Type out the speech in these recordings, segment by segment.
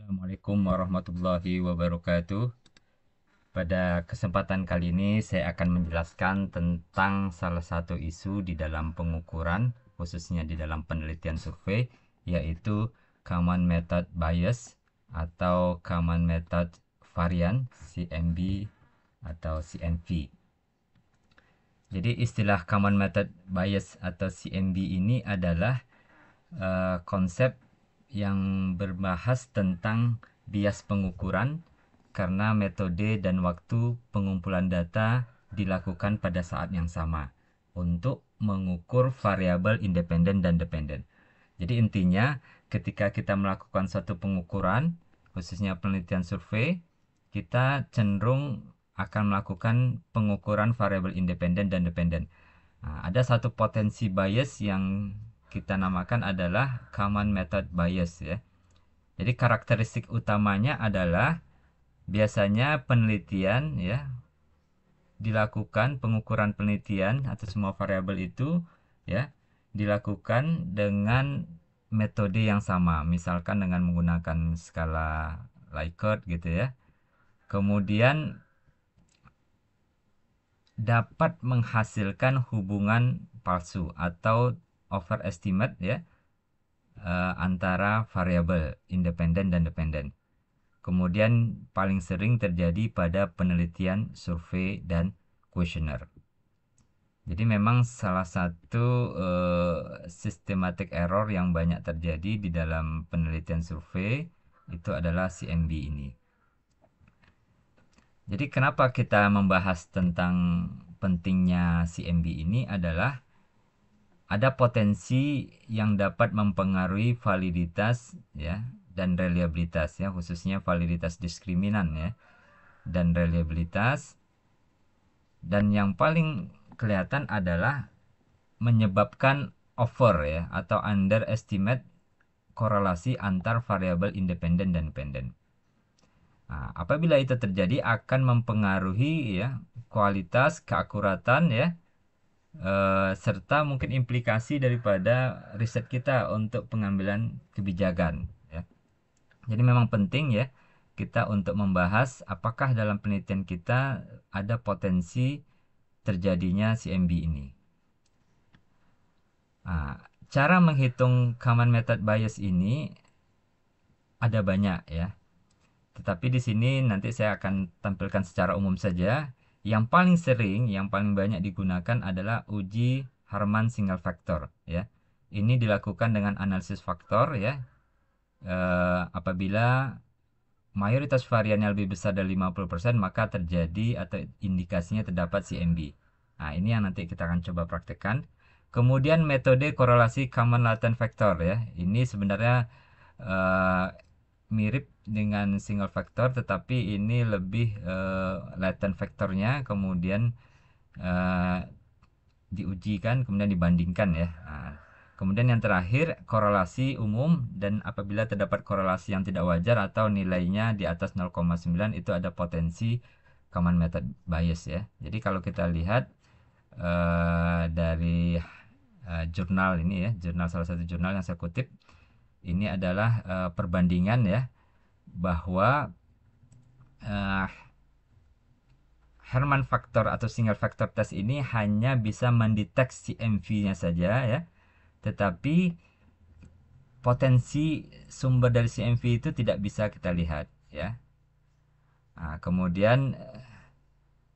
Assalamualaikum warahmatullahi wabarakatuh. Pada kesempatan kali ini saya akan menjelaskan tentang salah satu isu di dalam pengukuran, khususnya di dalam penelitian survei, yaitu Common Method Bias atau Common Method Variant, CMB atau CMV. Jadi istilah Common Method Bias atau CMB ini adalah konsep yang berbahas tentang bias pengukuran karena metode dan waktu pengumpulan data dilakukan pada saat yang sama untuk mengukur variabel independen dan dependen. Jadi intinya ketika kita melakukan suatu pengukuran, khususnya penelitian survei, kita cenderung akan melakukan pengukuran variabel independen dan dependen. Nah, ada satu potensi bias yang kita namakan adalah common method bias ya. Jadi karakteristik utamanya adalah biasanya penelitian ya dilakukan pengukuran penelitian atau semua variabel itu ya dilakukan dengan metode yang sama, misalkan dengan menggunakan skala Likert gitu ya. Kemudian dapat menghasilkan hubungan palsu atau overestimate ya antara variabel independen dan dependen. Kemudian paling sering terjadi pada penelitian survei dan kuesioner. Jadi memang salah satu systematic error yang banyak terjadi di dalam penelitian survei itu adalah CMB ini. Jadi kenapa kita membahas tentang pentingnya CMB ini adalah ada potensi yang dapat mempengaruhi validitas ya dan reliabilitas ya, khususnya validitas diskriminan ya dan reliabilitas, dan yang paling kelihatan adalah menyebabkan over ya atau underestimate korelasi antar variabel independen dan dependen. Nah, apabila itu terjadi akan mempengaruhi ya kualitas, keakuratan ya serta mungkin implikasi daripada riset kita untuk pengambilan kebijakan ya. Jadi memang penting ya kita untuk membahas apakah dalam penelitian kita ada potensi terjadinya CMB ini. Nah, cara menghitung common method bias ini ada banyak ya. Tetapi di sini nanti saya akan tampilkan secara umum saja. Yang paling sering, yang paling banyak digunakan adalah uji Harman single factor ya. Ini dilakukan dengan analisis faktor ya. Apabila mayoritas variannya lebih besar dari 50%, maka terjadi atau indikasinya terdapat CMB. Nah, ini yang nanti kita akan coba praktekkan. Kemudian metode korelasi common latent factor ya. Ini sebenarnya uh, mirip dengan single factor, tetapi ini lebih latent factornya kemudian uh, diujikan kemudian dibandingkan ya. Nah, kemudian yang terakhir korelasi umum, dan apabila terdapat korelasi yang tidak wajar atau nilainya di atas 0,9 itu ada potensi common method bias ya. Jadi kalau kita lihat dari jurnal ini ya, jurnal salah satu jurnal yang saya kutip ini adalah perbandingan ya bahwa uh, Herman factor atau single factor test ini hanya bisa mendeteksi MV-nya saja ya, tetapi potensi sumber dari CMV itu tidak bisa kita lihat ya. Nah, kemudian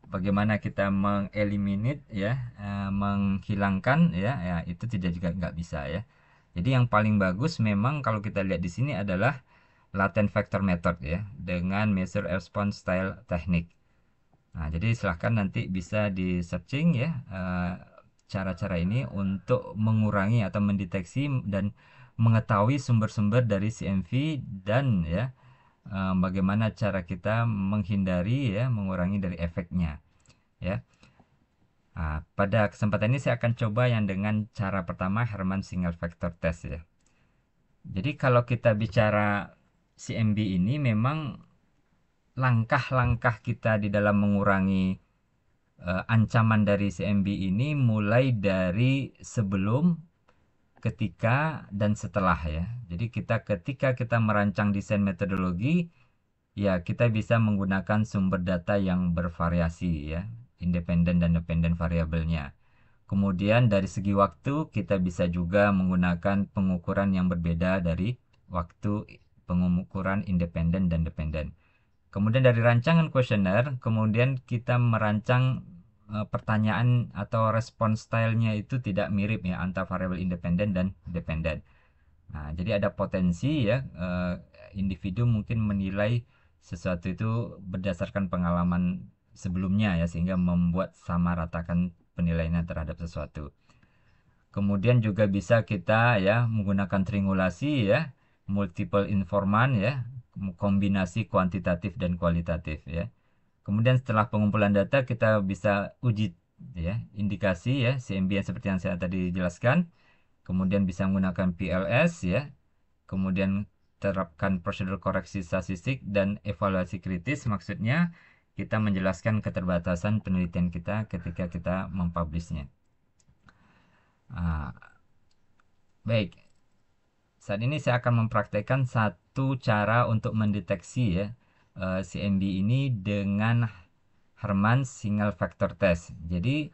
bagaimana kita mengeliminate ya, menghilangkan ya, ya itu tidak juga nggak bisa ya. Jadi yang paling bagus memang kalau kita lihat di sini adalah latent factor method ya dengan measure response style teknik. Nah, jadi silahkan nanti bisa di searching ya cara-cara ini untuk mengurangi atau mendeteksi dan mengetahui sumber-sumber dari CMV dan ya bagaimana cara kita menghindari ya mengurangi dari efeknya ya. Nah, pada kesempatan ini saya akan coba yang dengan cara pertama Herman single factor test ya. Jadi kalau kita bicara CMB ini memang langkah-langkah kita di dalam mengurangi ancaman dari CMB ini mulai dari sebelum ketika dan setelah ya. Jadi ketika kita merancang desain metodologi, ya kita bisa menggunakan sumber data yang bervariasi ya, independen dan dependen variabelnya. Kemudian dari segi waktu kita bisa juga menggunakan pengukuran yang berbeda dari waktu pengukuran independen dan dependen. Kemudian dari rancangan kuesioner, kemudian kita merancang pertanyaan atau respon stylenya itu tidak mirip ya antara variabel independen dan dependen. Nah, jadi ada potensi ya individu mungkin menilai sesuatu itu berdasarkan pengalaman sebelumnya ya sehingga membuat sama ratakan penilaiannya terhadap sesuatu. Kemudian juga bisa kita ya menggunakan triangulasi ya, multiple informan ya, kombinasi kuantitatif dan kualitatif ya. Kemudian setelah pengumpulan data kita bisa uji ya, indikasi ya, CMB yang seperti yang saya tadi jelaskan. Kemudian bisa menggunakan PLS ya. Kemudian terapkan prosedur koreksi statistik dan evaluasi kritis, maksudnya kita menjelaskan keterbatasan penelitian kita ketika kita mempublishnya. Ah, baik, saat ini saya akan mempraktekkan satu cara untuk mendeteksi ya CMB ini dengan Harman Single Factor Test. Jadi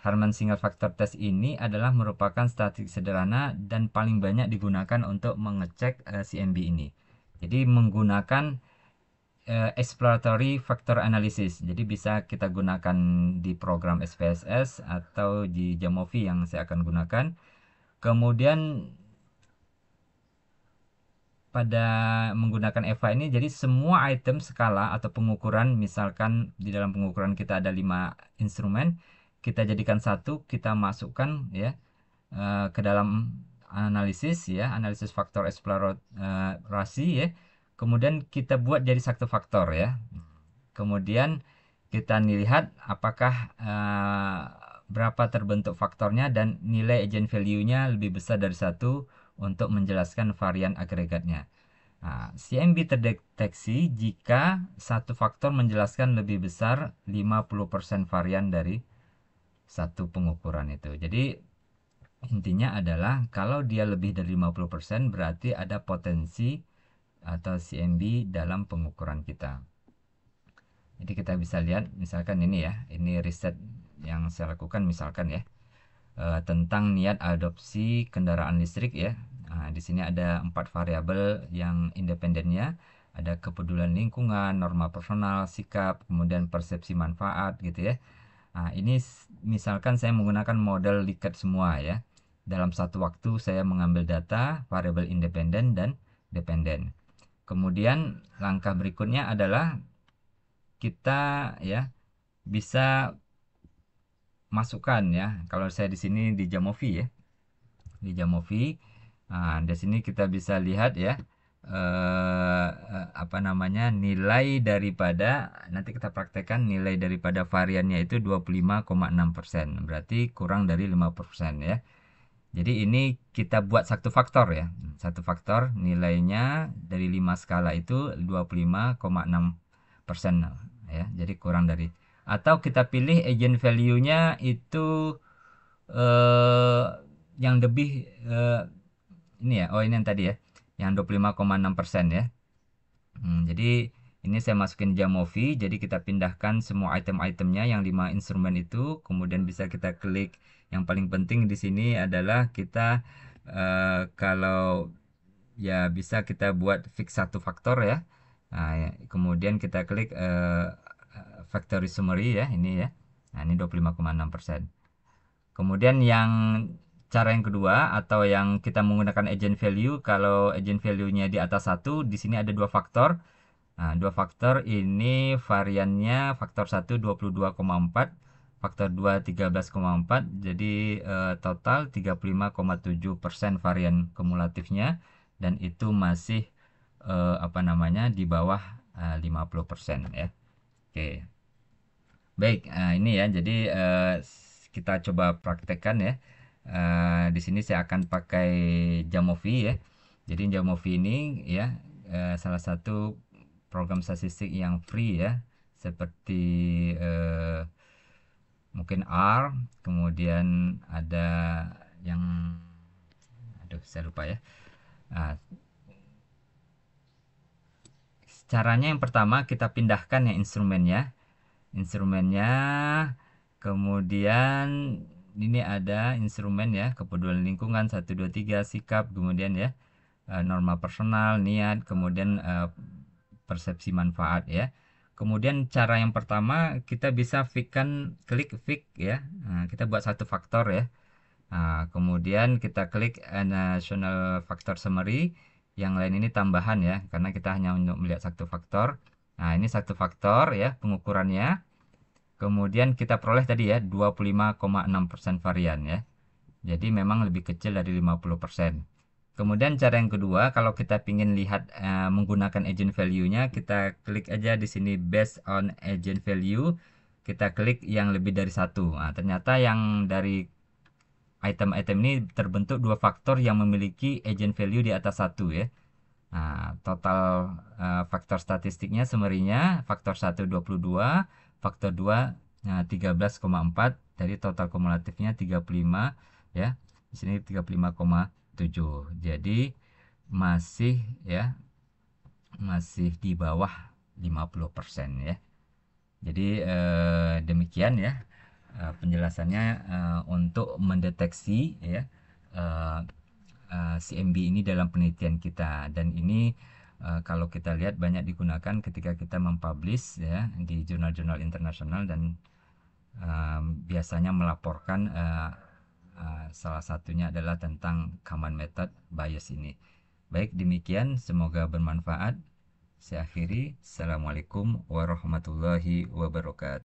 Harman Single Factor Test ini adalah merupakan statistik sederhana dan paling banyak digunakan untuk mengecek CMB ini. Jadi menggunakan exploratory factor analysis. Jadi bisa kita gunakan di program SPSS atau di Jamovi yang saya akan gunakan. Kemudian pada menggunakan EVA ini, jadi semua item skala atau pengukuran, misalkan di dalam pengukuran kita ada 5 instrumen, kita jadikan satu, kita masukkan ya ke dalam analisis ya, analisis faktor eksplorasi ya. Kemudian kita buat jadi satu faktor ya. Kemudian kita lihat apakah berapa terbentuk faktornya dan nilai agent value-nya lebih besar dari satu untuk menjelaskan varian agregatnya. Nah, CMB terdeteksi jika satu faktor menjelaskan lebih besar 50% varian dari satu pengukuran itu. Jadi intinya adalah kalau dia lebih dari 50% berarti ada potensi atau CMB dalam pengukuran kita. Jadi kita bisa lihat misalkan ini ya, ini riset yang saya lakukan misalkan ya tentang niat adopsi kendaraan listrik ya. Nah, di sini ada 4 variabel yang independennya, ada kepedulian lingkungan, norma personal, sikap, kemudian persepsi manfaat gitu ya. Nah, ini misalkan saya menggunakan model Likert semua ya. Dalam satu waktu saya mengambil data variabel independen dan dependen. Kemudian langkah berikutnya adalah kita ya bisa masukkan ya. Kalau saya di sini di Jamovi ya. Di Jamovi. Nah, di sini kita bisa lihat ya apa namanya nilai daripada nanti kita praktekkan nilai daripada variannya itu 25,6%. Berarti kurang dari 5% ya. Jadi ini kita buat satu faktor ya. Satu faktor nilainya dari 5 skala itu 25,6% ya. Jadi kurang dari atau kita pilih agent value-nya itu eh yang lebih ini ya. Oh, ini yang tadi ya. Yang 25,6% ya. Jadi ini saya masukin Jamovi, jadi kita pindahkan semua item-itemnya yang 5 instrumen itu, kemudian bisa kita klik. Yang paling penting di sini adalah kita kalau ya bisa kita buat fix satu faktor ya. Nah, ya, kemudian kita klik factory summary ya, ini ya. Nah, ini 25,6%. Kemudian cara yang kedua atau yang kita menggunakan agent value, kalau agent value-nya di atas satu, di sini ada dua faktor. Nah, dua faktor ini variannya faktor 1 22,4, faktor 2 13,4, jadi total 35,7% varian kumulatifnya dan itu masih apa namanya di bawah 50% ya. Oke. Baik, ini ya. Jadi kita coba praktekkan ya. Di sini saya akan pakai Jamovi ya. Jadi Jamovi ini ya salah satu program statistik yang free ya, seperti mungkin R, kemudian ada yang Aduh, saya lupa ya. Ah, caranya yang pertama kita pindahkan ya instrumennya, kemudian ini ada instrumen ya, kepedulian lingkungan 1 2 3 sikap, kemudian ya norma personal, niat, kemudian persepsi manfaat ya. Kemudian cara yang pertama kita bisa klik fix ya. Nah, kita buat satu faktor ya. Nah, kemudian kita klik National Factor Summary. Yang lain ini tambahan ya, karena kita hanya untuk melihat satu faktor. Nah, ini satu faktor ya pengukurannya. Kemudian kita peroleh tadi ya 25,6% varian ya. Jadi memang lebih kecil dari 50%. Kemudian cara yang kedua, kalau kita ingin lihat menggunakan agent value-nya, kita klik aja di sini based on agent value. Kita klik yang lebih dari satu. Nah, ternyata yang dari item-item ini terbentuk dua faktor yang memiliki agent value di atas satu ya. Nah, total faktor statistiknya summary-nya faktor 1 22, faktor 2 13,4, dari total kumulatifnya 35 ya. Di sini 35,7. Jadi masih ya masih di bawah 50% ya. Jadi demikian ya penjelasannya untuk mendeteksi ya eh, CMB ini dalam penelitian kita, dan ini kalau kita lihat banyak digunakan ketika kita mempublish ya di jurnal-jurnal internasional, dan biasanya melaporkan salah satunya adalah tentang Kalman method bias ini. Baik, demikian, semoga bermanfaat. Saya akhiri. Assalamualaikum warahmatullahi wabarakatuh.